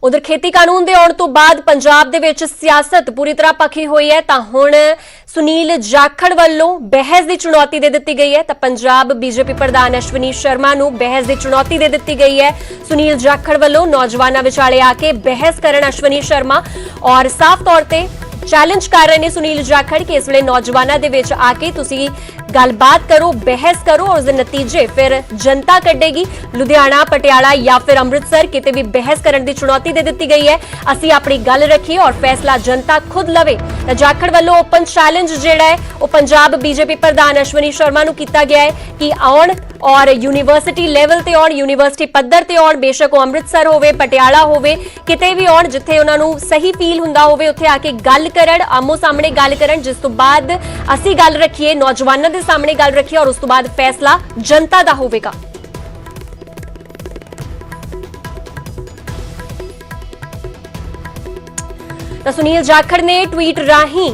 उधर खेती कानून के आने तो बाद पंजाब दे विच सियासत पूरी तरह पखी हुई है तां हुण सुनील जाखड़ वालों बहस की चुनौती दे दी गई है। तां पंजाब बीजेपी प्रधान अश्विनी शर्मा नूं बहस की चुनौती दे दी गई है। सुनील जाखड़ वालों नौजवानों विचाले आके बहस करन अश्विनी शर्मा और साफ तौर पर चैलेंज कर रहे हैं सुनील जाखड़ कि इस वे नौजवानों के विच आके तुसी गलबात करो, बहस करो और उसके नतीजे फिर जनता कढ़ेगी। लुधियाना, पटियाला या फिर अमृतसर किते भी बहस करने की चुनौती दे दी गई है। असी अपनी गल रखिए और फैसला जनता खुद लवे। जाखड़ वालों ओपन चैलेंज जिहड़ा है वो पंजाब बीजेपी प्रधान अश्विनी शर्मा नूं कीता गया है कि आउण और यूनीवर्सिटी लैवल ते आउण, यूनीवर्सिटी पद्धर ते आउण, बेशक वो अमृतसर होवे, पटियाला होवे, किते भी आउण जिथे उन्हां नूं सही फील हुंदा होवे उत्थे आके गल करन, आमो सामने गल करन, जिस तो बाद असी गल रखिए, नौजवानों के सामने गल रखिए और उस तो बाद फैसला जनता दा होवेगा। तो सुनील जाखड़ ने ट्वीट राही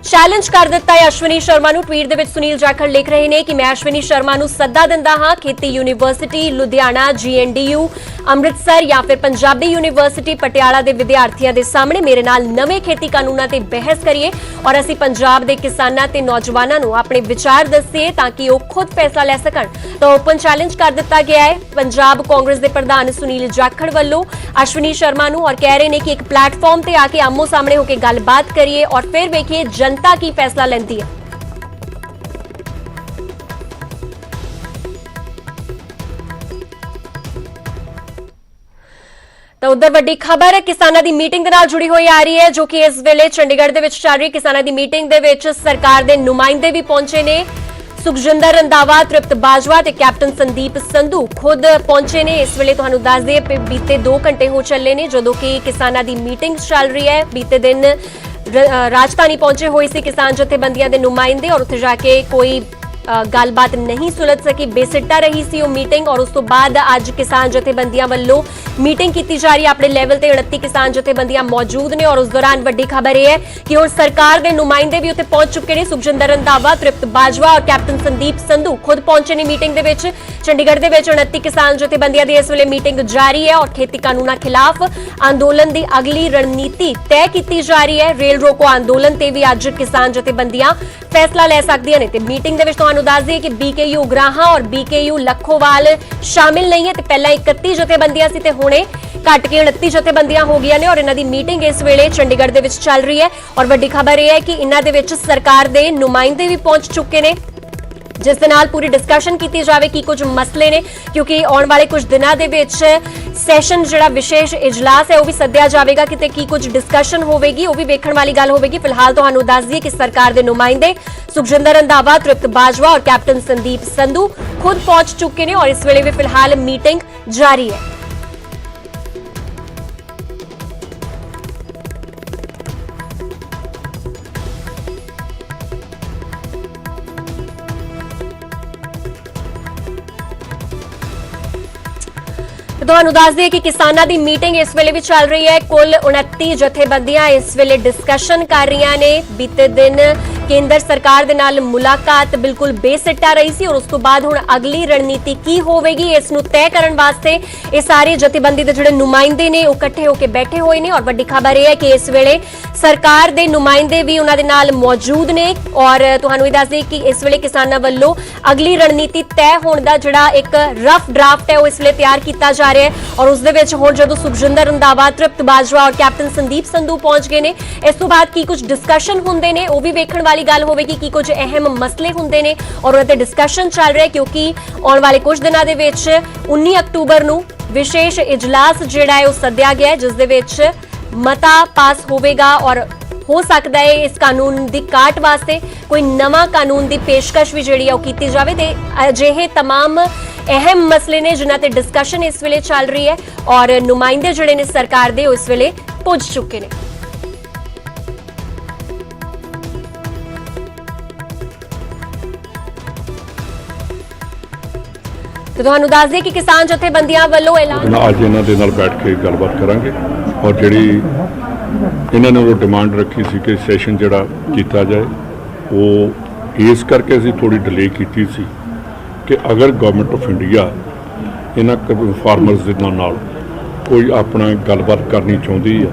चैलेंज कर दिता है अश्विनी शर्मा नूं। ट्वीट दे विच सुनील जाखड़ लिख रहे हैं कि मैं अश्विनी शर्मा नूं सद्दा दिंदा हां, खेती यूनीवर्सिटी लुधियाना, GNDU अमृतसर या फिर पंजाबी यूनीवर्सिटी पटियाला के विद्यार्थियों के सामने मेरे नाल नवे खेती कानूनों ते बहस करिए और असीं पंजाब के किसानों ते नौजवानों नूं अपने विचार दसीए ताकि वो खुद फैसला ले सकन। तो ओपन चैलेंज कर दिता गया है पंजाब कांग्रेस के प्रधान सुनील जाखड़ वालों अश्विनी शर्मा नूं और कह रहे हैं कि एक प्लेटफॉर्म ते आके आमो सामने होकर गलबात करिए और फिर वेखिए जनता की फैसला लेंदी है। तो उधर वड्डी खबर है किसानों की मीटिंग के नाल जुड़ी हुई आ रही है जो कि इस वेले चंडीगढ़ दे विच चल रही किसानों की मीटिंग दे विच सरकार के नुमाइंदे भी पहुंचे ने। सुखजिंदर रंधावा, तृप्त बाजवा ते कैप्टन संदीप संधू खुद पहुंचे ने। इस वेले तुहानूं दस दईए बीते 2 घंटे हो चले ने जदों कि किसानों की मीटिंग चल रही है। बीते दिन राजधानी पहुंचे हुए सी किसान जथेबंदियां दे नुमाइंदे और उत्थे जाके कोई गलबात नहीं सुलझ सकी, बेसिट्टा रही सी वो मीटिंग और उस तो बाद अज किसान जथेबंदियां वल्लों मीटिंग की जा रही है। अपने लैवल ते 29 किसान जथेबंदियां मौजूद ने और उस दौरान वड्डी खबर यह है कि हुण सरकार के नुमाइंदे भी उत्थे पहुंच चुके हैं। सुखजिंदर रंधावा, तृप्त बाजवा और कैप्टन संदीप संधू खुद पहुंचे ने मीटिंग दे विच। चंडीगढ़ दे विच 29 किसान जथेबंदियां दी इस वेले मीटिंग जारी है और खेती कानूनां खिलाफ अंदोलन की अगली रणनीति तय की जा रही है। रेल रोको अंदोलन ते भी अज किसान जथेबंदियां फैसला ले सकदियां ने। ते मीटिंग दे विच तुहानूं दस दईए कि BKU उगराहां और BKU लखोवाल शामिल नहीं है। ते पहला 31 जथेबंदियां सी ते हुणे घट के 29 जथेबंदियां हो गई ने और इन्हां दी मीटिंग इस वेले चंडीगढ़ दे विच चल रही है। और वड्डी खबर यह है कि इन्हां दे विच सरकार दे नुमाइंदे भी पहुंच चुके ने जिस दे नाल पूरी डिस्कशन की जाए कि कुछ मसले ने क्योंकि आने वाले कुछ दिनों के विच सैशन जिहड़ा विशेष इजलास है वह भी सद्या जाएगा कि की कुछ डिस्कशन होगी, वह भी वेखण वाली गल होगी। फिलहाल तुहानूं दस दईए कि सरकार के नुमाइंदे सुखजिंदर रंधावा, तृप्त बाजवा और कैप्टन संदीप संधू खुद पहुंच चुके हैं और इस वेले भी फिलहाल मीटिंग जारी है। तुहानूं दस दईए कि किसानों की मीटिंग इस वेले भी चल रही है। कुल 29 जथेबंदियां इस वेले डिस्कशन कर रही ने। बीते दिन केंद्र सरकार दे नाल मुलाकात बिल्कुल बेसिट्टा रही सी और उस तो बाद हुण अगली रणनीति की होवेगी इस नूं तय करन वास्ते ये सारे जथेबंदी दे जिहड़े नुमाइंदे ने वो इकट्ठे होकर बैठे हुए ने। और वड्डी खबर यह है कि इस वेले सरकार दे नुमाइंदे भी उन्हां दे नाल मौजूद ने और तुहानूं दस दईए कि इस वेले किसानां वल्लों अगली रणनीति तय होण दा जिहड़ा एक रफ ड्राफ्ट है वो इस वेले तैयार कीता जा रहा है। और उस दे विच हुण जदों सुखजिंदर रंधावा, तृप्त बाजवा और कैप्टन संदीप संधू पहुंच गए ने इस तो बाद की कुछ डिस्कशन हुंदे ने वो भी वेखण वाली गल होवेगी कि कुछ अहम मसले हुंदे ने और उन्हां ते डिस्कशन चल रहा है क्योंकि आने वाले कुछ दिनों के विच 19 अक्तूबर नूं विशेष इजलास जिहड़ा है वो सद्या गया है जिस दे विच मता पास होवेगा और हो सकता है इस कानून की काट वास्ते कोई नवा कानून की पेशकश भी जिहड़ी है की जाए। ते अजिहे तमाम अहम मसले ने जिन्हां ते डिस्कशन इस वेले चल रही है और नुमाइंदे जिहड़े ने सरकार दे इस वेले पुज चुके ने। तो तुहानूं दस दईए कि किसान जथेबंदियां वल्लों ऐलान अज इन्हां दे नाल बैठ के गलबात करांगे और जिहड़ी इन्हां ने डिमांड रखी सी कि सैशन जिहड़ा कीता जाए वो इस करके असीं थोड़ी डिले कीती सी कि अगर गवर्नमेंट ऑफ इंडिया इन्हां फार्मर्स दे नाल ਕੋਈ ਆਪਣਾ ਗੱलबात करनी चाहती है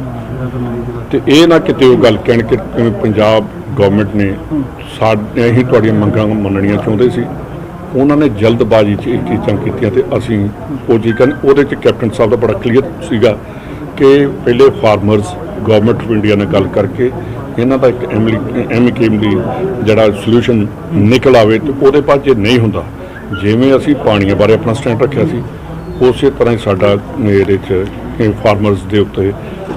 तो ये ना किते वो गल कहन कि पंजाब गवर्नमेंट ने साडे ही तुहाड़ियां मंगां मनणियां चाहुंदे सी उन्होंने जल्दबाजी च ये चीज़ां कीतियां ते असीं वो चीज़ कहने उहदे च कैप्टन साहब दा बड़ा क्लीयर सीगा कि पहले फार्मर्स गवर्नमेंट ऑफ इंडिया ने गल करके इन्हां दा एक एमिकेबली जिहड़ा सोल्यूशन निकल आवे ते उहदे बाद जे नहीं हुंदा जिवें असीं पाणीआं बारे अपना स्टैंड रखिया सी उस तरह ही साडा ਇਹਦੇ 'ਚ फार्मर्स ਦੇ ਉੱਤੇ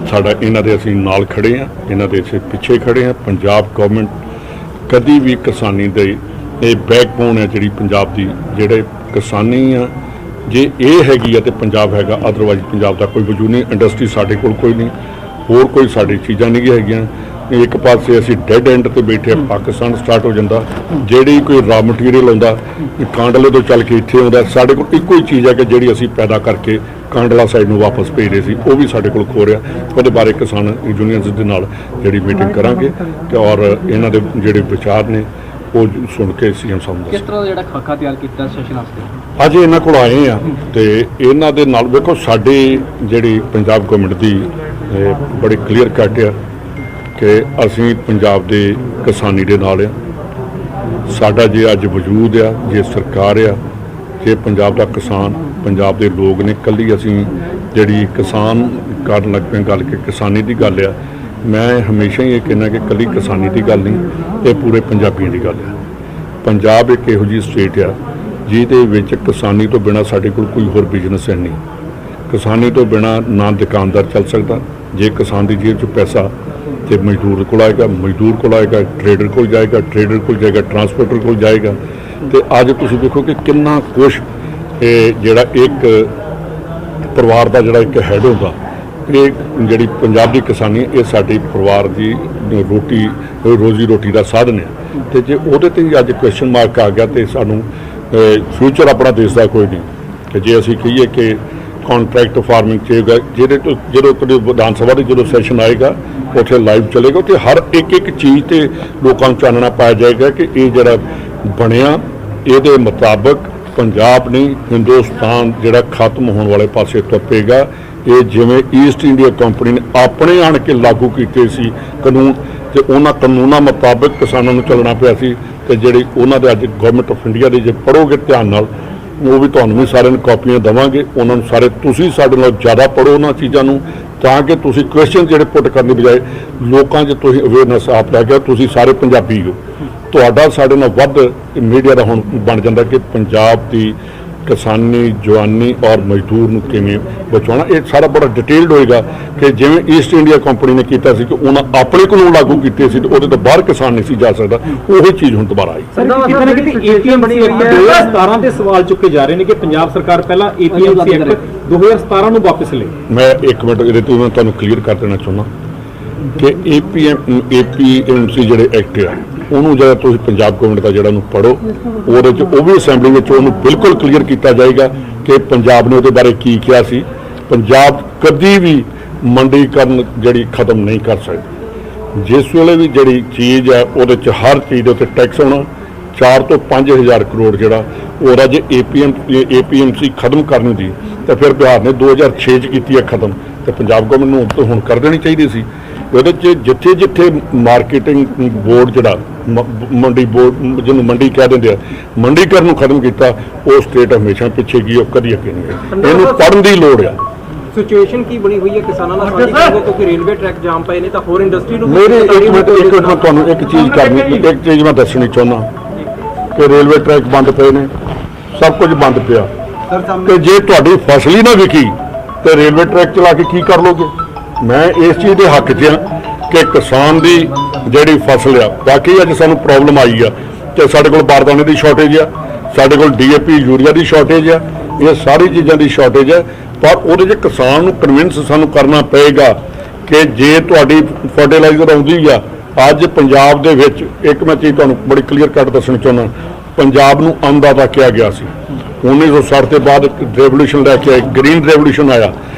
ਸਾਡਾ ਇਹਨਾਂ ਦੇ ਅਸੀਂ ਨਾਲ ਖੜੇ ਹਾਂ ਇਹਨਾਂ ਦੇ ਅਸੀਂ ਪਿੱਛੇ ਖੜੇ ਹਾਂ ਪੰਜਾਬ ਗਵਰਨਮੈਂਟ ਕਦੀ ਵੀ ਕਿਸਾਨੀ ਦੇ ਇਹ ਬੈਕਬੋਨ ਹੈ ਜਿਹੜੀ ਪੰਜਾਬ ਦੀ ਜਿਹੜੇ ਕਿਸਾਨੀ ਆ ਜੇ ਇਹ ਹੈਗੀ ਆ ਤੇ ਪੰਜਾਬ ਹੈਗਾ ਅਦਰਵਾਈਜ਼ ਪੰਜਾਬ ਦਾ ਕੋਈ ਵਜੂਦ ਨਹੀਂ ਇੰਡਸਟਰੀ ਸਾਡੇ ਕੋਲ ਕੋਈ ਨਹੀਂ ਹੋਰ ਕੋਈ ਸਾਡੀ ਚੀਜ਼ਾਂ ਨਹੀਂ ਹੈਗੀਆਂ ਇੱਕ ਪਾਸੇ ਅਸੀਂ ਡੈਡ ਐਂਡ ਤੇ ਬੈਠੇ ਪਾਕਿਸਤਾਨ ਸਟਾਰਟ ਹੋ ਜਾਂਦਾ ਜਿਹੜੀ ਕੋਈ ਰਾ ਮਟੀਰੀਅਲ ਆਉਂਦਾ ਕਾਂਡਲੇ ਤੋਂ ਚੱਲ ਕੇ ਇੱਥੇ ਆਉਂਦਾ ਸਾਡੇ ਕੋਲ ਇੱਕੋ ਹੀ ਚੀਜ਼ ਹੈ ਕਿ ਜਿਹੜੀ ਅਸੀਂ ਪੈਦਾ ਕਰਕੇ ਕਾਂਡਲਾ ਸਾਈਡ ਨੂੰ ਵਾਪਸ ਭੇਜਦੇ ਸੀ ਉਹ ਵੀ ਸਾਡੇ ਕੋਲ ਖੋ ਰਿਹਾ ਉਹਦੇ ਬਾਰੇ ਕਿਸਾਨ ਯੂਨੀਅਨਸ ਦੇ ਨਾਲ ਜਿਹੜੀ ਮੀਟਿੰਗ ਕਰਾਂਗੇ ਤੇ ਔਰ ਇਹਨਾਂ ਦੇ ਜਿਹੜੇ ਵਿਚਾਰ ਨੇ ਉਹ ਸੁਣ ਕੇ ਸੀਐਮ ਸਾਹਿਬ ਨੂੰ ਕਿਸ ਤਰ੍ਹਾਂ ਦਾ ਜਿਹੜਾ ਖਾਕਾ ਤਿਆਰ ਕੀਤਾ ਸੈਸ਼ਨ ਵਾਸਤੇ ਅੱਜ ਇਹਨਾਂ ਕੋਲ ਆਏ ਆ ਤੇ ਇਹਨਾਂ ਦੇ ਨਾਲ ਵੇਖੋ ਸਾਡੀ ਜਿਹੜੀ ਪੰਜਾਬ ਗਵਰਨਮੈਂਟ ਦੀ ਬੜੀ ਕਲੀਅਰ ਕੱਟ ਆ ਕਿ ਅਸੀਂ ਪੰਜਾਬ ਦੇ ਕਿਸਾਨੀ ਦੇ ਨਾਲ ਆ ਸਾਡਾ ਜੇ ਅੱਜ ਵਜੂਦ ਆ ਜੇ ਸਰਕਾਰ ਆ ਜੇ ਪੰਜਾਬ ਦਾ ਕਿਸਾਨ ਪੰਜਾਬ ਦੇ ਲੋਕ ਨੇ ਕੱਲੀ ਅਸੀਂ ਜਿਹੜੀ ਕਿਸਾਨ ਕਰਨ ਲੱਗ ਪਏ ਗੱਲ ਕਿ ਕਿਸਾਨੀ ਦੀ ਗੱਲ ਆ ਮੈਂ ਹਮੇਸ਼ਾ ਹੀ ਇਹ ਕਹਿੰਦਾ ਕਿ ਕੱਲੀ ਕਿਸਾਨੀ ਦੀ ਗੱਲ ਨਹੀਂ ਇਹ ਪੂਰੇ ਪੰਜਾਬੀਆਂ ਦੀ ਗੱਲ ਆ ਪੰਜਾਬ ਇੱਕ ਇਹੋ ਜਿਹੀ ਸਟੇਟ ਆ ਜਿਹਦੇ ਵਿੱਚ ਕਿਸਾਨੀ ਤੋਂ ਬਿਨਾਂ ਸਾਡੇ ਕੋਲ ਕੋਈ ਹੋਰ ਬਿਜ਼ਨਸ ਹੈ ਨਹੀਂ ਕਿਸਾਨੀ ਤੋਂ ਬਿਨਾਂ ਨਾ ਦੁਕਾਨਦਾਰ ਚੱਲ ਸਕਦਾ ਜੇ ਕਿਸਾਨ ਦੀ ਜੇਬ 'ਚ ਪੈਸਾ ਤੇ ਮਜ਼ਦੂਰ ਕੋਲ ਆਏਗਾ ਮਜ਼ਦੂਰ ਕੋਲ ਆਏਗਾ ਟਰੇਡਰ ਕੋਲ ਜਾਏਗਾ ਟਰੇਡਰ ਕੋਲ ਜਾਏਗਾ ਟਰਾਂਸਪੋਰਟਰ ਕੋਲ ਜਾਏਗਾ ਤੇ ਅੱਜ ਤੁਸੀਂ ਦੇਖੋ ਕਿ ਕਿੰਨਾ ਕੁਛ ਇਹ ਜਿਹੜਾ ਇੱਕ ਪਰਿਵਾਰ ਦਾ ਜਿਹੜਾ ਇੱਕ ਹੈਡ ਹੁੰਦਾ ਇਹ ਜਿਹੜੀ ਪੰਜਾਬ ਦੀ ਕਿਸਾਨੀ ਇਹ ਸਾਡੀ ਪਰਿਵਾਰ ਦੀ ਰੋਟੀ ਰੋਜ਼ੀ ਰੋਟੀ ਦਾ ਸਾਧਨ ਹੈ ਤੇ ਜੇ ਉਹਦੇ ਤੇ ਅੱਜ ਕੁਐਸਚਨ ਮਾਰਕ ਆ ਗਿਆ ਤੇ ਸਾਨੂੰ ਫਿਊਚਰ ਆਪਣਾ ਦੇਸ਼ ਦਾ ਕੋਈ ਨਹੀਂ ਕਿ ਜੇ ਅਸੀਂ ਕਹੀਏ ਕਿ ਕੌਂਟਰੈਕਟ ਫਾਰਮਿੰਗ ਚਾਹੀਦਾ ਜਿਹਦੇ ਤੋਂ ਜਦੋਂ ਕਦੇ ਵਿਧਾਨ ਸਭਾ ਦੇ ਜਦੋਂ ਸੈਸ਼ਨ ਆਏਗਾ ਉੱਥੇ ਲਾਈਵ ਚੱਲੇਗਾ ਉੱਥੇ ਹਰ ਇੱਕ ਚੀਜ਼ ਤੇ ਲੋਕਾਂ ਨੂੰ ਚਾਨਣਾ ਪਾਇਆ ਜਾਏਗਾ ਕਿ ਇਹ ਜਿਹੜਾ ਬਣਿਆ ਇਹਦੇ ਮੁਤਾਬਕ ਪੰਜਾਬ ਨਹੀਂ ਹਿੰਦੁਸਤਾਨ ਜਿਹੜਾ ਖਤਮ ਹੋਣ ਵਾਲੇ ਪਾਸੇ ਤੁਰੇਗਾ ਇਹ ਜਿਵੇਂ ਈਸਟ ਇੰਡੀਆ ਕੰਪਨੀ ਨੇ ਆਪਣੇ ਆਣ ਕੇ ਲਾਗੂ ਕੀਤੇ ਸੀ ਕਾਨੂੰਨ ਤੇ ਉਹਨਾਂ ਕਾਨੂੰਨਾਂ ਮੁਤਾਬਕ ਕਿਸਾਨਾਂ ਨੂੰ ਚੱਲਣਾ ਪਿਆ ਸੀ ਤੇ ਜਿਹੜੀ ਉਹਨਾਂ ਦੇ ਅੱਜ ਗਵਰਨਮੈਂਟ ਆਫ ਇੰਡੀਆ ਦੇ ਜੇ ਪੜ੍ਹੋਗੇ ਧਿਆਨ ਨਾਲ ਉਹ ਵੀ ਤੁਹਾਨੂੰ ਵੀ ਸਾਰਿਆਂ ਨੂੰ ਕਾਪੀਆਂ ਦੇਵਾਂਗੇ ਉਹਨਾਂ ਨੂੰ ਸਾਰੇ ਤੁਸੀਂ ਸਾਡੇ ਨਾਲ ਜ਼ਿਆਦਾ ਪੜ੍ਹੋ ਉਹਨਾਂ ਚੀਜ਼ਾਂ ਨੂੰ ਤਾਂ ਕਿ ਤੁਸੀਂ ਕੁਐਸਚਨ ਜਿਹੜੇ ਪੁੱਟ ਕਰਨ ਦੀ ਬਜਾਏ ਲੋਕਾਂ 'ਚ ਤੁਸੀਂ ਅਵੇਅਰਨੈਸ ਆਪ ਲੈ ਕੇ ਤੁਸੀਂ ਸਾਰੇ ਪੰਜਾਬੀ ਹੋ ਤੁਹਾਡਾ ਸਾਡੇ ਨਾਲ ਵੱਧ ਮੀਡੀਆ ਦਾ ਹੁਣ ਬਣ ਜਾਂਦਾ ਕਿ ਪੰਜਾਬ ਦੀ ਕਿਸਾਨੀ ਜਵਾਨੀ ਔਰ ਮਜ਼ਦੂਰ ਨੂੰ ਕਿਵੇਂ ਬਚਾਉਣਾ ਇਹ ਸਾਰਾ ਬੜਾ ਡਿਟੇਲਡ ਹੋਏਗਾ ਕਿ ਜਿਵੇਂ ਈਸਟ ਇੰਡੀਆ ਕੰਪਨੀ ਨੇ ਕੀਤਾ ਸੀ ਕਿ ਉਹਨਾਂ ਆਪਣੇ ਕਾਨੂੰਨ ਲਾਗੂ ਕੀਤੇ ਸੀ ਤੇ ਉਹਦੇ ਤੋਂ ਬਾਹਰ ਕਿਸਾਨ ਨਹੀਂ ਸੀ ਜਾ ਸਕਦਾ ਉਹੀ ਚੀਜ਼ ਹੁਣ ਦੁਬਾਰਾ ਆਈ ਕਿਤੇ ਨਾ ਕਿਤੇ ਏਪੀਐਮ ਬਣੀ ਹੋਈ ਹੈ 2017 ਤੇ ਸਵਾਲ ਚੁੱਕੇ ਜਾ ਰਹੇ ਨੇ ਕਿ ਪੰਜਾਬ ਸਰਕਾਰ ਪਹਿਲਾਂ ਏਪੀਐਮਸੀ ਐਕਟ 2017 ਨੂੰ ਵਾਪਸ ਲੇ ਮੈਂ ਇੱਕ ਮਿੰਟ ਇਹਦੇ ਤੋਂ ਮੈਂ ਤੁਹਾਨੂੰ ਕਲੀਅਰ ਕਰ ਦੇਣਾ ਚਾਹੁੰਦਾ ਕਿ ਏਪੀਐਮਸੀ ਜਿਹੜੇ ਐਕਟ ਆ ਉਹਨੂੰ ਜਿਹੜਾ ਤੁਸੀਂ ਪੰਜਾਬ ਗਵਰਨਮੈਂਟ ਦਾ ਜਿਹੜਾ ਨੂੰ ਪੜ੍ਹੋ ਉਹਦੇ 'ਚ ਉਹ ਵੀ ਅਸੈਂਬਲੀ ਵਿੱਚ ਉਹਨੂੰ ਬਿਲਕੁਲ ਕਲੀਅਰ ਕੀਤਾ ਜਾਏਗਾ ਕਿ ਪੰਜਾਬ ਨੇ ਉਹਦੇ ਬਾਰੇ ਕੀ ਕਿਹਾ ਸੀ ਪੰਜਾਬ ਕਦੀ ਵੀ ਮੰਡੀਕਰਨ ਜਿਹੜੀ ਖਤਮ ਨਹੀਂ ਕਰ ਸਕਦੀ ਜਿਸ ਵੇਲੇ ਵੀ ਜਿਹੜੀ ਚੀਜ਼ ਹੈ ਉਹਦੇ 'ਚ ਹਰ ਚੀਜ਼ ਦੇ ਉੱਤੇ ਟੈਕਸ ਹੋਣਾ 4 ਤੋਂ 5000 ਕਰੋੜ ਜਿਹੜਾ ਉਹਦਾ ਜੇ ਏਪੀਐਮਸੀ ਖਤਮ ਕਰਨੀ ਦੀ ਤਾਂ ਫਿਰ ਬਿਹਾਰ ਨੇ 2006 'ਚ ਕੀਤੀ ਹੈ ਖਤਮ ਤੇ ਪੰਜਾਬ ਗਵਰਨਮੈਂਟ ਨੂੰ ਹੁਣ ਕਰ ਦੇਣੀ ਚਾਹੀਦੀ ਸੀ ਉਹਦੇ 'ਚ ਜਿੱਥੇ ਜਿੱਥੇ ਮਾਰਕੀਟਿੰਗ ਬੋਰਡ ਜਿਹੜਾ ਮੰਡੀ ਬੋਰਡ ਜਿਹਨੂੰ ਮੰਡੀ ਕਹਿ ਦਿੰਦੇ ਆ ਮੰਡੀਕਰਨ ਨੂੰ ਖਤਮ ਕੀਤਾ ਉਹ ਸਟੇਟ ਹਮੇਸ਼ਾ ਪਿੱਛੇ ਗਈ ਉਹ ਕਦੀ ਅੱਗੇ ਨਹੀਂ ਗਈ ਇਹਨੂੰ ਪੜ੍ਹਨ ਦੀ ਲੋੜ ਆ ਸਿਚੁਏਸ਼ਨ ਕੀ ਬਣੀ ਹੋਈ ਹੈ ਕਿਸਾਨਾਂ ਨਾਲ ਸਾਂਝੀ ਕਰੋ ਕਿਉਂਕਿ ਰੇਲਵੇ ਟਰੈਕ ਜਾਮ ਪਏ ਨੇ ਤਾਂ ਹੋਰ ਇੰਡਸਟਰੀ ਨੂੰ ਮੇਰੇ ਇੱਕ ਮਿੰਟ ਮੈਂ ਤੁਹਾਨੂੰ ਇੱਕ ਚੀਜ਼ ਮੈਂ ਦੱਸਣੀ ਚਾਹੁੰਦਾ ਕਿ ਰੇਲਵੇ ਟਰੈਕ ਬੰਦ ਪਏ ਨੇ ਸਭ ਕੁਝ ਬੰਦ ਪਿਆ ਤੇ ਜੇ ਤੁਹਾਡੀ ਫਸਲ ਹੀ ਨਾ ਵਿਕੀ ਤੇ ਰੇਲਵੇ ਟਰੈਕ ਚਲਾ ਕੇ ਕੀ ਕਰ ਲੋਗੇ ਮੈਂ ਇਸ ਚੀਜ਼ ਦੇ ਹੱਕ 'ਚ ਹਾਂ ਕਿ ਕਿਸਾਨ ਦੀ ਜਿਹੜੀ ਫਸਲ ਆ ਬਾਕੀ ਅੱਜ ਸਾਨੂੰ ਪ੍ਰੋਬਲਮ ਆਈ ਆ ਤੇ ਸਾਡੇ ਕੋਲ ਬਾਰਦਾਨੇ ਦੀ ਸ਼ਾਰਟੇਜ ਆ ਸਾਡੇ ਕੋਲ ਡੀਏਪੀ ਯੂਰੀਆ ਦੀ ਸ਼ਾਰਟੇਜ ਆ ਇਹ ਸਾਰੀ ਚੀਜ਼ਾਂ ਦੀ ਸ਼ਾਰਟੇਜ ਹੈ ਪਰ ਉਹਦੇ 'ਚ ਕਿਸਾਨ ਨੂੰ ਕਨਵਿੰਸ ਸਾਨੂੰ ਕਰਨਾ ਪਏਗਾ ਕਿ ਜੇ ਤੁਹਾਡੀ ਫਰਟੀਲਾਈਜ਼ਰ ਆਉਂਦੀ ਆ ਅੱਜ ਪੰਜਾਬ ਦੇ ਵਿੱਚ ਇੱਕ ਮੈਂ ਚੀਜ਼ ਤੁਹਾਨੂੰ ਬੜੀ ਕਲੀਅਰ ਕੱਟ ਦੱਸਣਾ ਚਾਹੁੰਦਾ ਪੰਜਾਬ ਨੂੰ ਅੰਨਦਾਤਾ ਕਿਹਾ ਗਿਆ ਸੀ 1960 ਦੇ ਬਾਅਦ ਰੈਵੋਲੂਸ਼ਨ ਲੈ ਕੇ ਆਏ ਗ੍ਰੀਨ ਰੈਵੋਲੂਸ਼ਨ ਆਇਆ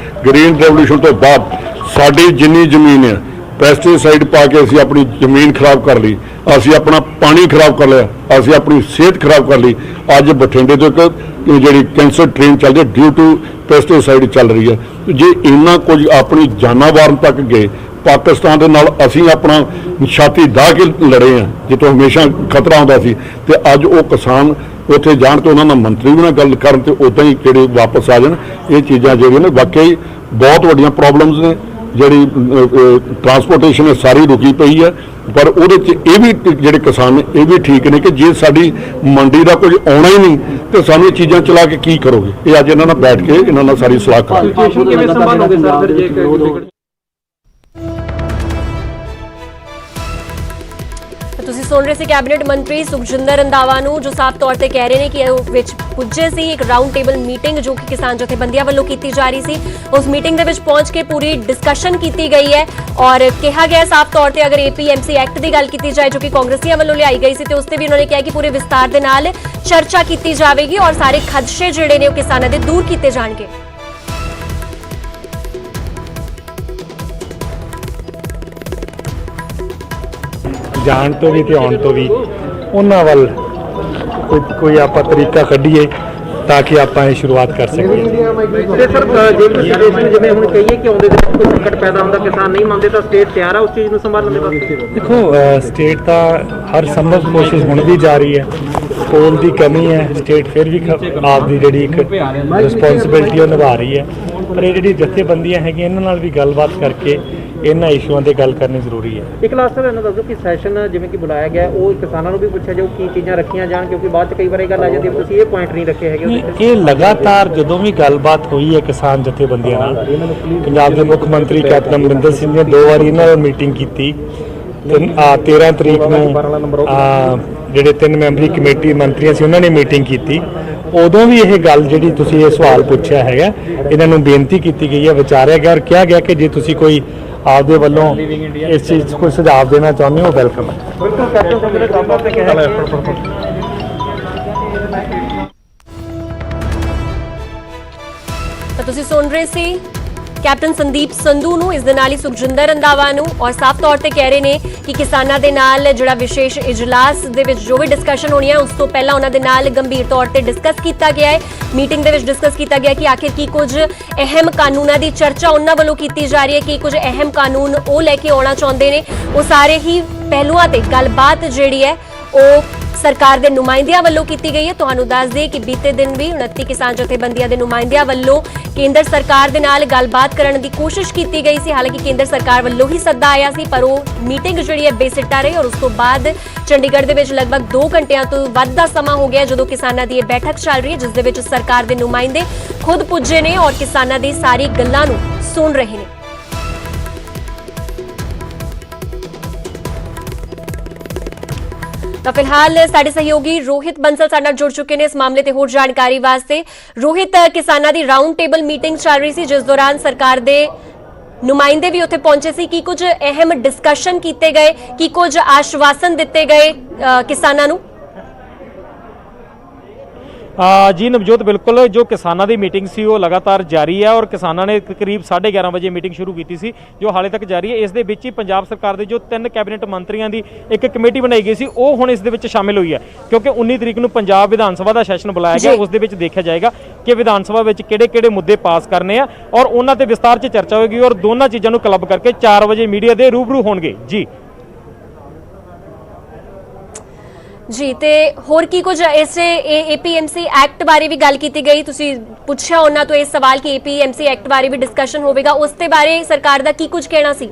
ਗ੍ਰੀਨ ਰੈਵੋਲੂਸ਼ਨ ਤੋਂ ਬਾਅਦ ਸਾਡੀ ਜਿੰਨੀ ਜ਼ਮੀਨ ਹੈ ਪੈਸਟੀਸਾਈਡ ਪਾ ਕੇ ਅਸੀਂ ਆਪਣੀ ਜ਼ਮੀਨ ਖਰਾਬ ਕਰ ਲਈ ਅਸੀਂ ਆਪਣਾ ਪਾਣੀ ਖਰਾਬ ਕਰ ਲਿਆ ਅਸੀਂ ਆਪਣੀ ਸਿਹਤ ਖਰਾਬ ਕਰ ਲਈ ਅੱਜ ਬਠਿੰਡੇ ਤੋਂ ਇੱਕ ਜਿਹੜੀ ਕੈਂਸਰ ਟ੍ਰੇਨ ਚੱਲਦੀ ਹੈ ਡਿਊ ਟੂ ਪੈਸਟੀਸਾਈਡ ਚੱਲ ਰਹੀ ਹੈ। ਜੇ ਇੰਨਾ ਕੁਝ ਆਪਣੀ ਜਾਨਾਂ ਵਾਰਨ ਤੱਕ ਗਏ, ਪਾਕਿਸਤਾਨ ਦੇ ਨਾਲ ਅਸੀਂ ਆਪਣਾ ਛਾਤੀ ਢਾਹ ਕੇ ਲੜੇ ਹਾਂ ਜਿੱਥੋਂ ਹਮੇਸ਼ਾ ਖਤਰਾ ਹੁੰਦਾ ਸੀ, ਤੇ ਅੱਜ ਉਹ ਕਿਸਾਨ ਉੱਥੇ ਜਾਣ ਤੇ ਉਹਨਾਂ ਨਾਲ ਮੰਤਰੀ ਵੀ ਨਾਲ ਗੱਲ ਕਰਨ ਤੇ ਉਦਾਂ ਹੀ ਜਿਹੜੇ ਵਾਪਸ ਆ ਜਾਣ। ਇਹ ਚੀਜ਼ਾਂ ਜਿਹੜੀਆਂ ਨੇ ਵਾਕਈ ਬਹੁਤ ਵੱਡੀਆਂ ਪ੍ਰੋਬਲਮਸ ਨੇ। ਜਿਹੜੀ ਟਰਾਂਸਪੋਰਟੇਸ਼ਨ ਹੈ ਸਾਰੀ ਰੁਕੀ ਪਈ ਹੈ, ਪਰ ਉਹਦੇ 'ਚ ਇਹ ਵੀ ਜਿਹੜੇ ਕਿਸਾਨ ਨੇ ਇਹ ਵੀ ਠੀਕ ਨੇ ਕਿ ਜੇ ਸਾਡੀ ਮੰਡੀ ਦਾ ਕੁਝ ਆਉਣਾ ਹੀ ਨਹੀਂ ਤੇ ਸਾਨੂੰ ਇਹ ਚੀਜ਼ਾਂ ਚਲਾ ਕੇ ਕੀ ਕਰੋਗੇ। ਇਹ ਅੱਜ ਇਹਨਾਂ ਨਾਲ ਬੈਠ ਕੇ ਇਹਨਾਂ ਨਾਲ ਸਾਰੀ ਸਲਾਹ ਕਰਾਂਗੇ। ਕਿਵੇਂ ਸੰਭਾਲੋਗੇ ਸਰ ਫਿਰ ਜੇ ਤੁਸੀਂ ਸੁਣ ਰਹੇ ਸੀ ਕੈਬਨਿਟ ਮੰਤਰੀ ਸੁਖਜਿੰਦਰ ਰੰਧਾਵਾ ਨੂੰ, ਜੋ ਸਾਫ਼ ਤੌਰ ਤੇ ਕਹਿ ਰਹੇ ਨੇ ਕਿ ਉਹ ਵਿੱਚ ਪੁੱਜੇ ਸੀ ਇੱਕ ਰਾਉਂਡ ਟੇਬਲ ਮੀਟਿੰਗ ਜੋ ਕਿ ਕਿਸਾਨ ਜਥੇਬੰਦੀਆਂ ਵੱਲੋਂ ਕੀਤੀ ਜਾ ਰਹੀ ਸੀ। ਉਸ ਮੀਟਿੰਗ ਦੇ ਵਿੱਚ ਪਹੁੰਚ ਕੇ ਪੂਰੀ ਡਿਸਕਸ਼ਨ ਕੀਤੀ ਗਈ ਹੈ ਔਰ ਕਿਹਾ ਗਿਆ ਸਾਫ਼ ਤੌਰ ਤੇ ਅਗਰ APMC ਐਕਟ ਦੀ ਗੱਲ ਕੀਤੀ ਜਾਏ ਜੋ ਕਿ ਕਾਂਗਰਸੀਆਂ ਵੱਲੋਂ ਲਿਆਈ ਗਈ ਸੀ ਤੇ ਉਸ ਤੇ ਵੀ ਉਹਨਾਂ ਨੇ ਕਿਹਾ ਕਿ ਪੂਰੇ ਵਿਸਤਾਰ ਦੇ ਨਾਲ ਚਰਚਾ ਕੀਤੀ ਜਾਵੇਗੀ ਔਰ ਸਾਰੇ ਖਦਸ਼ੇ ਜਿਹੜੇ ਨੇ ਉਹ ਕਿਸਾਨਾਂ ਦੇ ਦੂਰ ਕੀਤੇ ਜਾਣਗੇ। ਜਾਣ ਤੋਂ ਵੀ ਤੇ ਆਉਣ ਤੋਂ ਵੀ ਉਹਨਾਂ ਵੱਲ ਕੋਈ ਆਪਾਂ ਤਰੀਕਾ ਕੱਢੀਏ ਤਾਂ ਕਿ ਆਪਾਂ ਇਹ ਸ਼ੁਰੂਆਤ ਕਰ ਸਕੀਏ। ਤੇ ਸਰ ਜੇ ਸਿਚੁਏਸ਼ਨ ਜਿਵੇਂ ਹੁਣ ਕਹੀਏ ਕਿ ਆਉਂਦੇ ਦਿਨ ਕੋਈ ਸੰਕਟ ਪੈਦਾ ਹੁੰਦਾ, ਕਿਸਾਨ ਨਹੀਂ ਮੰਨਦੇ, ਤਾਂ ਸਟੇਟ ਤਿਆਰ ਆ ਉਸ ਚੀਜ਼ ਨੂੰ ਸੰਭਾਲਣ ਦੇ ਵਾਸਤੇ? ਦੇਖੋ ਸਟੇਟ ਤਾਂ ਹਰ ਸੰਭਵ ਕੋਸ਼ਿਸ਼ ਹੁਣ ਵੀ ਜਾਰੀ ਹੈ। ਕੋਲ ਦੀ ਕਮੀ ਹੈ, ਸਟੇਟ ਫਿਰ ਵੀ ਆਪਦੀ ਜਿਹੜੀ ਇੱਕ ਰਿਸਪੌਂਸਿਬਿਲਟੀ ਉਹ ਨਿਭਾ ਰਹੀ ਹੈ, ਪਰ ਇਹ ਜਿਹੜੀ ਜਥੇਬੰਦੀਆਂ ਹੈਗੀਆਂ ਇਹਨਾਂ ਨਾਲ ਵੀ ਗੱਲਬਾਤ ਕਰਕੇ ਇਹਨਾਂ ਇਸ਼ੂਆਂ ਤੇ ਗੱਲ ਕਰਨੀ ਜ਼ਰੂਰੀ ਹੈ। ਇੱਕ ਲਾਸਟ ਸਰ ਇਹਨਾਂ ਦੱਸੋ ਕਿ ਸੈਸ਼ਨ ਜਿਵੇਂ ਕਿ ਬੁਲਾਇਆ ਗਿਆ ਉਹ ਕਿਸਾਨਾਂ ਨੂੰ ਵੀ ਪੁੱਛਿਆ ਜਾਊ ਕੀ ਚੀਜ਼ਾਂ ਰੱਖੀਆਂ ਜਾਣ, ਕਿਉਂਕਿ ਬਾਅਦ ਚ ਕਈ ਵਾਰ ਇਹ ਗੱਲ ਆ ਜਾਂਦੀ ਹੈ ਤੁਸੀਂ ਇਹ ਪੁਆਇੰਟ ਨਹੀਂ ਰੱਖੇ ਹੈਗੇ। ਇਹ ਲਗਾਤਾਰ ਜਦੋਂ ਵੀ ਗੱਲਬਾਤ ਹੋਈ ਹੈ ਕਿਸਾਨ ਜਥੇਬੰਦੀਆਂ ਨਾਲ, ਪੰਜਾਬ ਦੇ ਮੁੱਖ ਮੰਤਰੀ ਕੈਪਟਨ ਅਮਰਿੰਦਰ ਸਿੰਘ ਨੇ 2 ਵਾਰੀ ਇਹਨਾਂ ਨਾਲ ਮੀਟਿੰਗ ਕੀਤੀ। 13 ਤਰੀਕ ਨੂੰ ਜਿਹੜੇ 3 ਮੈਂਬਰੀ ਕਮੇਟੀ ਮੰਤਰੀਆਂ ਸੀ ਉਹਨਾਂ ਨੇ ਮੀਟਿੰਗ ਕੀਤੀ। ਉਦੋਂ ਵੀ ਇਹ ਗੱਲ ਜਿਹੜੀ ਤੁਸੀਂ ਇਹ ਸਵਾਲ ਪੁੱਛਿਆ ਹੈਗਾ ਇਹਨਾਂ ਨੂੰ ਬੇਨਤੀ ਕੀਤੀ ਗਈ ਹੈ, ਵਿਚਾਰਿਆ ਗਿਆ ਔਰ ਕਿਹਾ ਗਿਆ ਕਿ ਜੇ ਤੁਸੀਂ ਕੋਈ ਆਪਦੇ ਵੱਲੋਂ ਇਸ ਚੀਜ਼ 'ਚ ਕੋਈ ਸੁਝਾਅ ਦੇਣਾ ਚਾਹੁੰਦੇ ਹੋ ਵੈਲਕਮ ਹੈ। ਤਾਂ ਤੁਸੀਂ ਸੁਣ ਰਹੇ ਸੀ ਕੈਪਟਨ ਸੰਦੀਪ ਸੰਧੂ ਨੂੰ, ਇਸ ਦੇ ਨਾਲ ਹੀ ਸੁਖਜਿੰਦਰ ਰੰਧਾਵਾ ਨੂੰ, ਔਰ ਸਾਫ਼ ਤੌਰ ਤੇ ਕਹਿ ਰਹੇ ਨੇ ਕਿ ਕਿਸਾਨਾਂ ਦੇ ਨਾਲ ਜਿਹੜਾ ਵਿਸ਼ੇਸ਼ ਇਜਲਾਸ ਦੇ ਵਿੱਚ ਜੋ ਵੀ ਡਿਸਕਸ਼ਨ ਹੋਣੀ ਹੈ ਉਸ ਤੋਂ ਪਹਿਲਾਂ ਉਹਨਾਂ ਦੇ ਨਾਲ ਗੰਭੀਰ ਤੌਰ ਤੇ ਡਿਸਕਸ ਕੀਤਾ ਗਿਆ ਹੈ। ਮੀਟਿੰਗ ਦੇ ਵਿੱਚ ਡਿਸਕਸ ਕੀਤਾ ਗਿਆ ਕਿ ਆਖਿਰ ਕੀ ਕੁਝ ਅਹਿਮ ਕਾਨੂੰਨਾਂ ਦੀ ਚਰਚਾ ਉਹਨਾਂ ਵੱਲੋਂ ਕੀਤੀ ਜਾ ਰਹੀ ਹੈ, ਕਿ ਕੁਝ ਅਹਿਮ ਕਾਨੂੰਨ ਉਹ ਲੈ ਕੇ ਆਉਣਾ ਚਾਹੁੰਦੇ ਨੇ। ਉਹ ਸਾਰੇ ਹੀ ਪਹਿਲੂਆਂ ਤੇ ਗੱਲਬਾਤ ਜਿਹੜੀ ਹੈ ਉਹ ਸਰਕਾਰ ਦੇ ਨੁਮਾਇੰਦਿਆਂ ਵੱਲੋਂ ਕੀਤੀ ਗਈ ਹੈ। ਤੁਹਾਨੂੰ ਦੱਸ ਦਈਏ ਕਿ ਬੀਤੇ ਦਿਨ ਵੀ 29 ਕਿਸਾਨ ਜਥੇਬੰਦੀਆਂ ਦੇ ਨੁਮਾਇੰਦਿਆਂ ਵੱਲੋਂ ਕੇਂਦਰ ਸਰਕਾਰ ਦੇ ਨਾਲ ਗੱਲਬਾਤ ਕਰਨ ਦੀ ਕੋਸ਼ਿਸ਼ ਕੀਤੀ ਗਈ ਸੀ। ਹਾਲਾਂਕਿ ਕੇਂਦਰ ਸਰਕਾਰ ਵੱਲੋਂ ਹੀ ਸੱਦਾ ਆਇਆ ਸੀ, ਪਰ ਉਹ ਮੀਟਿੰਗ ਜਿਹੜੀ ਹੈ ਬੇਸਿੱਟਾ ਰਹੀ ਔਰ ਉਸ ਤੋਂ ਬਾਅਦ ਚੰਡੀਗੜ੍ਹ ਦੇ ਵਿੱਚ ਲਗਭਗ 2 ਘੰਟਿਆਂ ਤੋਂ ਵੱਧ ਦਾ ਸਮਾਂ ਹੋ ਗਿਆ ਜਦੋਂ ਕਿਸਾਨਾਂ ਦੀ ਇਹ ਬੈਠਕ ਚੱਲ ਰਹੀ ਹੈ, ਜਿਸ ਦੇ ਵਿੱਚ ਸਰਕਾਰ ਦੇ ਨੁਮਾਇੰਦੇ ਖੁਦ ਪੁੱਜੇ ਨੇ ਔਰ ਕਿਸਾਨਾਂ ਦੀ ਸਾਰੀ ਗੱਲਾਂ ਨੂੰ ਸੁਣ ਰਹੇ ਨੇ। ਤਾਂ ਫਿਲਹਾਲ ਸਾਡੇ ਸਹਿਯੋਗੀ ਰੋਹਿਤ ਬੰਸਲ ਸਾਡੇ ਨਾਲ ਜੁੜ ਚੁੱਕੇ ਨੇ ਇਸ ਮਾਮਲੇ ਤੇ ਹੋਰ ਜਾਣਕਾਰੀ ਵਾਸਤੇ। ਰੋਹਿਤ, ਕਿਸਾਨਾਂ ਦੀ ਰਾਉਂਡ ਟੇਬਲ ਮੀਟਿੰਗ ਚੱਲ ਰਹੀ ਸੀ ਜਿਸ ਦੌਰਾਨ ਸਰਕਾਰ ਦੇ ਨੁਮਾਇੰਦੇ ਵੀ ਉੱਥੇ ਪਹੁੰਚੇ ਸੀ। ਕੀ ਕੁਝ ਅਹਿਮ ਡਿਸਕਸ਼ਨ ਕੀਤੇ ਗਏ, ਕੀ ਕੁਝ ਆਸ਼ਵਾਸਨ ਦਿੱਤੇ ਗਏ ਕਿਸਾਨਾਂ ਨੂੰ? ਜੀ ਨਵਜੋਤ, ਬਿਲਕੁਲ ਜੋ ਕਿਸਾਨਾਂ ਦੀ ਮੀਟਿੰਗ ਸੀ ਉਹ ਲਗਾਤਾਰ ਜਾਰੀ ਹੈ ਔਰ ਕਿਸਾਨਾਂ ਨੇ ਕਰੀਬ 11:30 ਵਜੇ ਮੀਟਿੰਗ ਸ਼ੁਰੂ ਕੀਤੀ ਸੀ ਜੋ ਹਾਲੇ ਤੱਕ ਜਾਰੀ ਹੈ। ਇਸ ਦੇ ਵਿੱਚ ਹੀ ਪੰਜਾਬ ਸਰਕਾਰ ਦੇ ਜੋ 3 ਕੈਬਨਿਟ ਮੰਤਰੀਆਂ ਦੀ ਇੱਕ ਕਮੇਟੀ ਬਣਾਈ ਗਈ ਸੀ ਉਹ ਹੁਣ ਇਸ ਦੇ ਵਿੱਚ ਸ਼ਾਮਿਲ ਹੋਈ ਹੈ, ਕਿਉਂਕਿ 19 ਤਰੀਕ ਨੂੰ ਪੰਜਾਬ ਵਿਧਾਨ ਸਭਾ ਦਾ ਸੈਸ਼ਨ ਬੁਲਾਇਆ ਗਿਆ। ਉਸ ਦੇ ਵਿੱਚ ਦੇਖਿਆ ਜਾਏਗਾ ਕਿ ਵਿਧਾਨ ਸਭਾ ਵਿੱਚ ਕਿਹੜੇ-ਕਿਹੜੇ ਮੁੱਦੇ ਪਾਸ ਕਰਨੇ ਆ ਔਰ ਉਹਨਾਂ ਤੇ ਵਿਸਤਾਰ 'ਚ ਚਰਚਾ ਹੋਏਗੀ ਔਰ ਦੋਨਾਂ ਚੀਜ਼ਾਂ ਨੂੰ ਕਲੱਬ ਕਰਕੇ 4 ਵਜੇ ਮੀਡੀਆ ਦੇ ਰੂਬਰੂ ਹੋਣਗੇ। ਜੀ ਤੇ ਹੋਰ ਕੀ ਕੁਝ ਇਸੇ APMC ਐਕਟ ਬਾਰੇ ਵੀ ਗੱਲ ਕੀਤੀ ਗਈ? ਤੁਸੀਂ ਪੁੱਛਿਆ ਉਹਨਾਂ ਤੋਂ ਇਹ ਸਵਾਲ ਕਿ APMC ਐਕਟ ਬਾਰੇ ਵੀ ਡਿਸਕਸ਼ਨ ਹੋਵੇਗਾ, ਉਸ ਦੇ ਬਾਰੇ ਸਰਕਾਰ ਦਾ ਕੀ ਕੁਝ ਕਹਿਣਾ ਸੀ?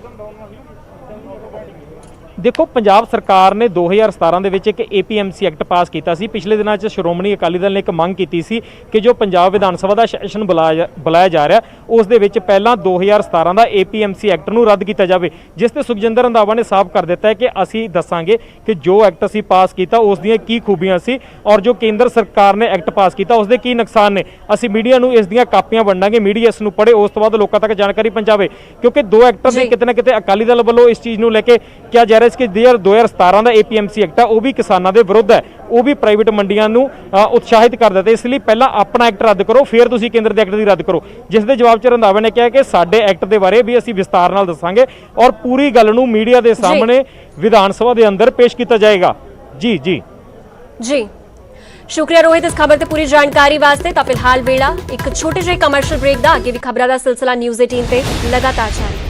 ਦੇਖੋ, ਪੰਜਾਬ ਸਰਕਾਰ ਨੇ 2017 ਦੇ ਵਿੱਚ ਇੱਕ APMC ਐਕਟ ਪਾਸ ਕੀਤਾ ਸੀ। ਪਿਛਲੇ ਦਿਨਾਂ 'ਚ ਸ਼੍ਰੋਮਣੀ ਅਕਾਲੀ ਦਲ ਨੇ ਇੱਕ ਮੰਗ ਕੀਤੀ ਸੀ ਕਿ ਜੋ ਪੰਜਾਬ ਵਿਧਾਨ ਸਭਾ ਦਾ ਸੈਸ਼ਨ ਬੁਲਾਇਆ ਜਾ ਰਿਹਾ ਉਸ ਦੇ ਵਿੱਚ ਪਹਿਲਾਂ 2017 ਦਾ APMC ਐਕਟ ਨੂੰ ਰੱਦ ਕੀਤਾ ਜਾਵੇ, ਜਿਸ ਤੇ ਸੁਖਜਿੰਦਰ ਰੰਧਾਵਾ ਨੇ ਸਾਫ਼ ਕਰ ਦਿੱਤਾ ਹੈ ਕਿ ਅਸੀਂ ਦੱਸਾਂਗੇ ਕਿ ਜੋ ਐਕਟ ਅਸੀਂ ਪਾਸ ਕੀਤਾ ਉਸ ਦੀਆਂ ਕੀ ਖੂਬੀਆਂ ਸੀ ਔਰ ਜੋ ਕੇਂਦਰ ਸਰਕਾਰ ਨੇ ਐਕਟ ਪਾਸ ਕੀਤਾ ਉਸ ਦੇ ਕੀ ਨੁਕਸਾਨ ਨੇ। ਅਸੀਂ ਮੀਡੀਆ ਨੂੰ ਇਸ ਦੀਆਂ ਕਾਪੀਆਂ ਵੰਡਾਂਗੇ, ਮੀਡੀਆ ਇਸ ਨੂੰ ਪੜ੍ਹੇ, ਉਸ ਤੋਂ ਬਾਅਦ ਲੋਕਾਂ ਤੱਕ ਜਾਣਕਾਰੀ ਪਹੁੰਚਾਵੇ, ਕਿਉਂਕਿ 2 ਐਕਟਾਂ ਦੇ ਕਿਤੇ ਨਾ ਕਿਤੇ ਅਕਾਲੀ ਦਲ ਵੱਲੋਂ ਇਸ ਚੀਜ਼ ਨੂੰ ਲੈ ਕੇ ਕਿਹਾ ਜਾ ਰਿਹਾ ਸੀ ਕਿ 2017 ਦਾ APMC ਐਕਟ ਹੈ ਉਹ ਵੀ ਕਿਸਾਨਾਂ ਦੇ ਵਿਰੁੱਧ ਹੈ, ਉਹ ਵੀ ਪ੍ਰਾਈਵੇਟ ਮੰਡੀਆਂ ਨੂੰ ਉਤਸ਼ਾਹਿਤ ਕਰਦਾ ਤੇ ਇਸ ਲਈ ਪਹਿਲਾਂ ਆਪਣਾ ਐਕਟ ਰੱਦ ਕਰੋ ਫਿਰ ਤੁਸੀਂ ਕੇਂਦਰ ਦੇ ਐਕਟ ਦੀ ਰੱਦ ਕਰੋ। ਜਿਸ ਦੇ ਜਵਾਬ 'ਚ ਰੰਧਾਵਾ ਨੇ ਕਿਹਾ ਕਿ ਸਾਡੇ ਐਕਟ ਦੇ ਬਾਰੇ ਵੀ ਅਸੀਂ ਵਿਸਤਾਰ ਨਾਲ ਦੱਸਾਂਗੇ ਔਰ ਪੂਰੀ ਗੱਲ ਨੂੰ ਮੀਡੀਆ ਦੇ ਸਾਹਮਣੇ ਵਿਧਾਨ ਸਭਾ ਦੇ ਅੰਦਰ ਪੇਸ਼ ਕੀਤਾ ਜਾਏਗਾ। ਜੀ शुक्रिया रोहित इस खबर ते पूरी जानकारी वास्ते। तां फिलहाल वेला एक छोटे ਜਿਹੇ कमर्शियल ब्रेक दा, अगे भी खबरां दा सिलसिला न्यूज़ 18 ते लगातार जारी।